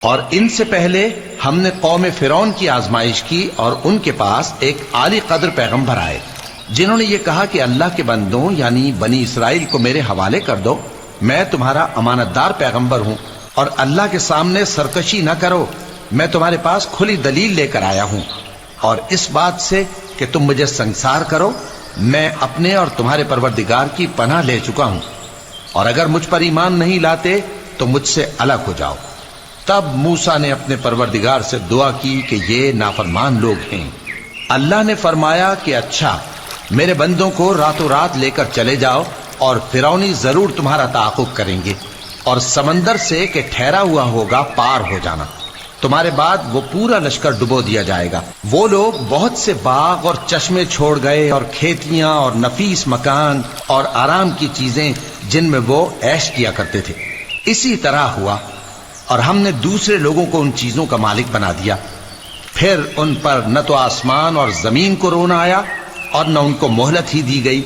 اور ان سے پہلے ہم نے قوم فرعون کی آزمائش کی اور ان کے پاس ایک عالی قدر پیغمبر آئے جنہوں نے یہ کہا کہ اللہ کے بندوں یعنی بنی اسرائیل کو میرے حوالے کر دو، میں تمہارا امانت دار پیغمبر ہوں، اور اللہ کے سامنے سرکشی نہ کرو، میں تمہارے پاس کھلی دلیل لے کر آیا ہوں، اور اس بات سے کہ تم مجھے سنگسار کرو میں اپنے اور تمہارے پروردگار کی پناہ لے چکا ہوں، اور اگر مجھ پر ایمان نہیں لاتے تو مجھ سے الگ ہو جاؤ۔ تب موسیٰ نے اپنے پروردگار سے دعا کی کہ یہ نافرمان لوگ ہیں۔ اللہ نے فرمایا کہ اچھا، میرے بندوں کو راتوں رات لے کر چلے جاؤ، اور فرعونی ضرور تمہارا تعاقب کریں گے، اور سمندر سے کہ ٹھہرا ہوا ہوگا پار ہو جانا، تمہارے بعد وہ پورا لشکر ڈبو دیا جائے گا۔ وہ لوگ بہت سے باغ اور چشمے چھوڑ گئے، اور کھیتیاں اور نفیس مکان اور آرام کی چیزیں جن میں وہ عیش کیا کرتے تھے۔ اسی طرح ہوا، اور ہم نے دوسرے لوگوں کو ان چیزوں کا مالک بنا دیا۔ پھر ان پر نہ تو آسمان اور زمین کو رونا آیا، اور نہ ان کو مہلت ہی دی گئی،